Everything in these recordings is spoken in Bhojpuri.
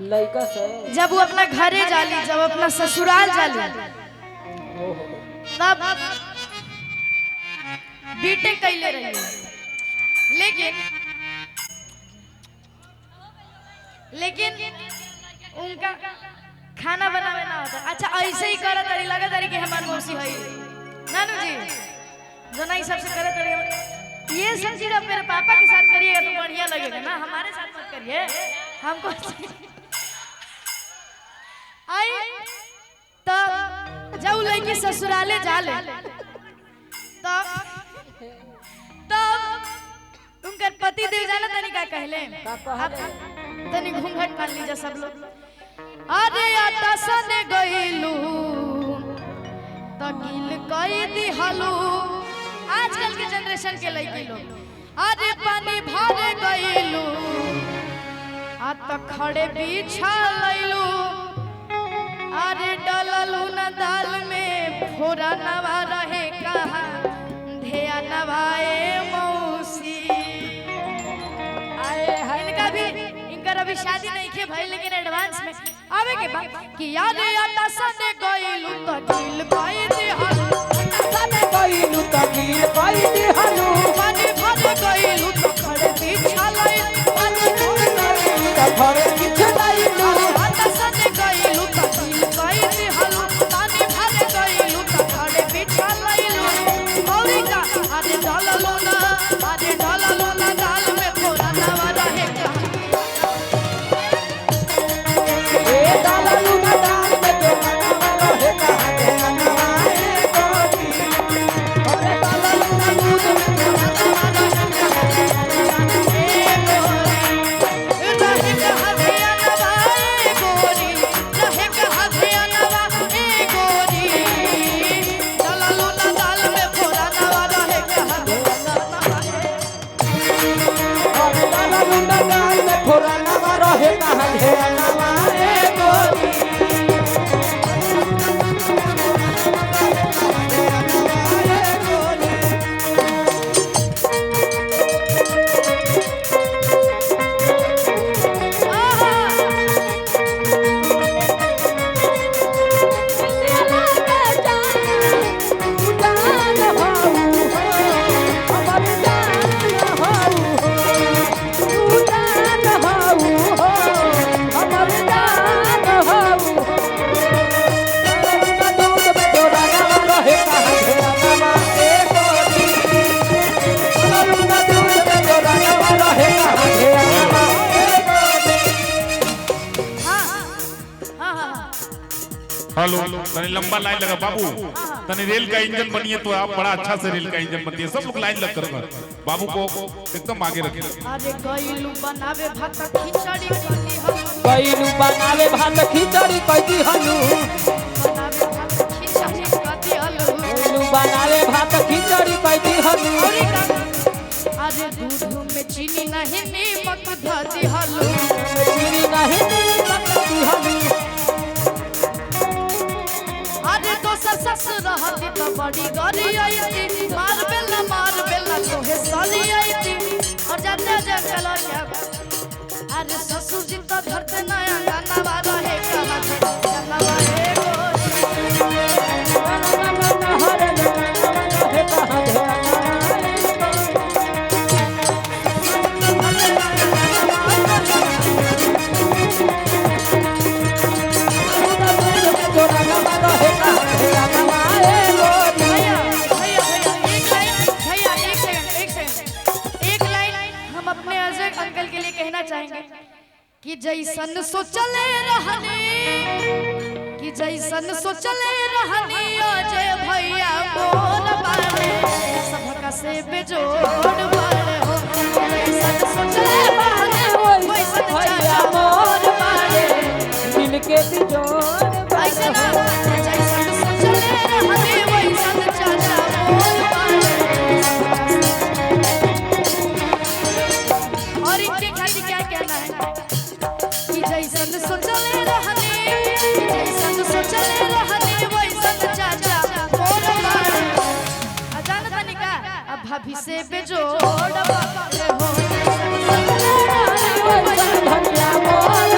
लड़का से जब वो अपना घरे जाली, जब अपना ससुराल जाली, तब बीटेक कैले रही, लेकिन उनका खाना बनावे ना होता। अच्छा ऐसे ही करत रही, लगा तारी कि हमार मौसी है नानू जी, जो नहीं सबसे करत रही। ये सब चीज आप मेरे पापा के साथ करिएगा तो बढ़िया लगेगा ना, हमारे साथ मत करिए। हमको आई तब जब लड़की ससुराले जाले तब उनकर पति देव जाला तनी का कहले, तनी घूंघट मान लीजिए सब लोग। अरे आटा सने गइलू तकिल कई दिहलू, आजकल के जनरेशन के लड़की लोग। अरे पानी भरे गइलू आ त खड़े बिछा लइलू, अरे डललू न दाल में फोरा नवा रहे कहा ध्यान नवाए मौसी। आए इनका भी इनकर अभी शादी नहीं के भाई, लेकिन एडवांस में आवे के बाद कि याद आटा सने गइलू तकिल कई दिहलू, सने गइलू तकिल कई दिहलू, पानी भरे गइलू त खड़े बिछा लइलू, पानी भरे गइलू त खड़े बिछा लइलू, आटा सने गइलू तकिल कई दिहलू, पानी भरे गइलू त खड़े बिछा लइलू। मौरी का अरे ढललू ना दाल में फोरा नवा रहे कहा, ए डाललू ना दाल में फोरा नवा रहे कहा नवाए गोरी, अरे डाललू ना दूध में फोरा नवा रहे कहा ए गोरी रहे कहा धिया नवा ए गोरी, रहे कहा धिया नवा ए गोरी, ढललू ना दाल में फोरा नवा रहे कहा अरे डाललू ना दाल में फोरा नवा रहे कहा नवाए गोरी। हेलो, तनी लंबा लाइन लगा बाबू, तनी रेल का इंजन बनिए तो आप बड़ा अच्छा से रेल का इंजन बनती है। सब लोग लाइन लग कर बाबू को एकदम आगे रखें। अरे गइलू बनावे भात खिचड़ी कनी हलू, गइलू बनावे भात खिचड़ी कदी हलू, बनावे भात खिचड़ी कनी हलू, गइलू बनावे भात खिचड़ी कदी हलू, औरी का अरे दूध में चीनी नहीं नीमक धती हलू, चीनी नहीं नीमक दी हलू, अरे दोसर सस रहती तो बड़ी गरी आईती, मार बेला तोहे सली आईती। और जाते जंगल क्या अरे ससुर जी तो धरते नया गाना वाला है कहा गाना वाले कि जैसन सोचले रहनी, कि जैसन सोचले रहनी अजय भैया मोर बारे, सबका से बेजोड़ बारे हो, जैसन सोचले रहनी वैसन चाचा मोर बारे, मिलके बिजोड़ ऐसे ना जैसन सोचले रहनी वैसन चाचा मोर बारे। और इनके खातिर क्या कहना है कि जैसन सोचले रहनी, जैसन सोचले रहनी वैसन चाचा मोर बारे। अजान तनी का अब भाभी से बेजोड़ बारे हो, जैसन सोचले रहनी वैसन धनिया मोर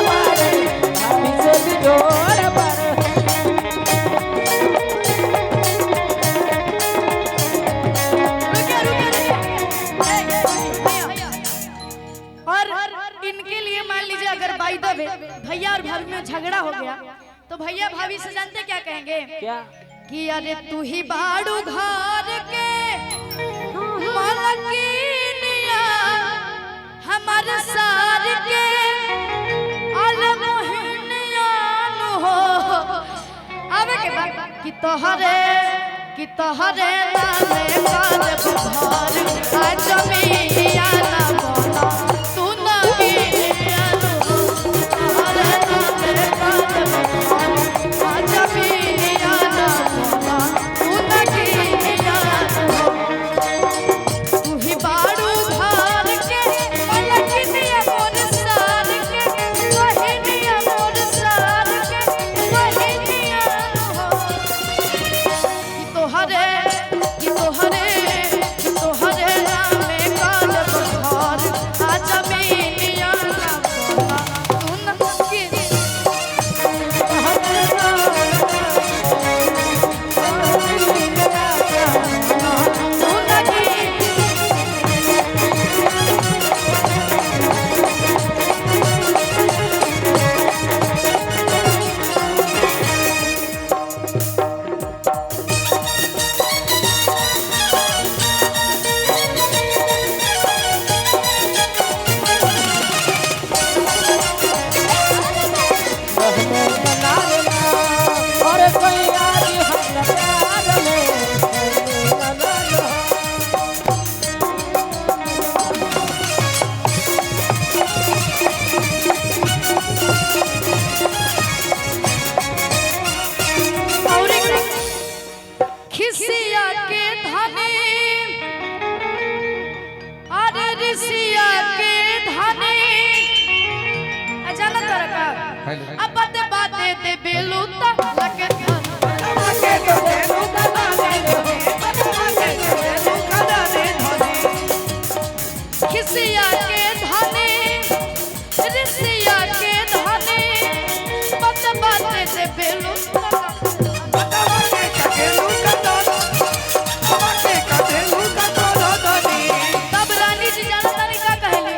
इनके लिए मान लीजिए अगर बाई द वे भैया और भाभी में झगड़ा हो गया तो भैया भाभी से जानते क्या कहेंगे? क्या कि अरे तू ही बाड़ू घर के मलकिनिया हमार सार के अलमोहिनिया नु हो। आवे के बाद कि तोहरे नामे काल बुधार आ जमिया ना बोला तू ना गिया नु तोहरे नामे काल बुधार आ जमिया ना बोला तू ना गिया नु। तू ही बाड़ू धार के मलकिनिया मोर सार के वहिनिया मोर सार के वहिनिया नु हो। कि तोहरे नामे काल बहार आ जमीनिया ना बोला तू न गिरी तोहरे नामे तू न गिरी। और कोई आज हम प्यार में और खिसिया के धनी अरे ऋषिया के धनी अजाना तरह का अब बाते दे बेलू तक लगे खिसिया के धनी ऋषिया के धनी बाते दे बेलू तब रानी जी जाना तरीका कहले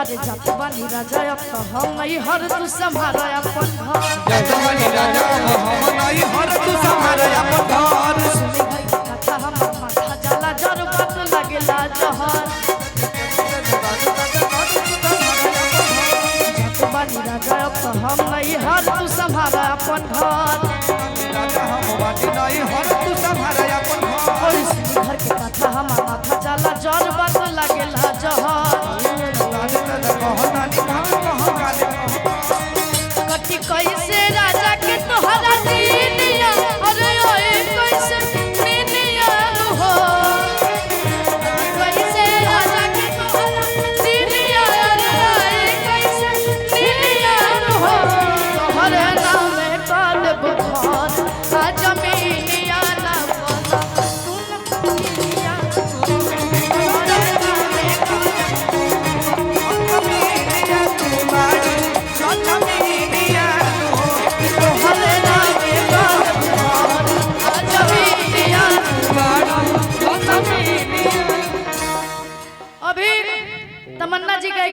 अरे जब बनी राजा अब तो हम नहीं हर तू संभाला अपन घर सुनी भाई कथा हम माथा जाला जर बात लगेला जहर जब बनी राजा अब तो हम नहीं हर तू संभाला अपन घर और सुनी घर के कथा हम माथा जाला जर बात लगेला जहर कटी कैसे राजा के तोहरा दीनिया अरे ओए कैसे दीनिया हो। कैसे राजा के तोहरा दीनिया अरे ओए कैसे दीनिया हो। तोहरे नामे काल बुखार आ जमीनिया ना बोला तू न गिरिया तोहरे नामे तोहरे नामे काल बुखार आ जमीनिया अभी तमन्ना जी का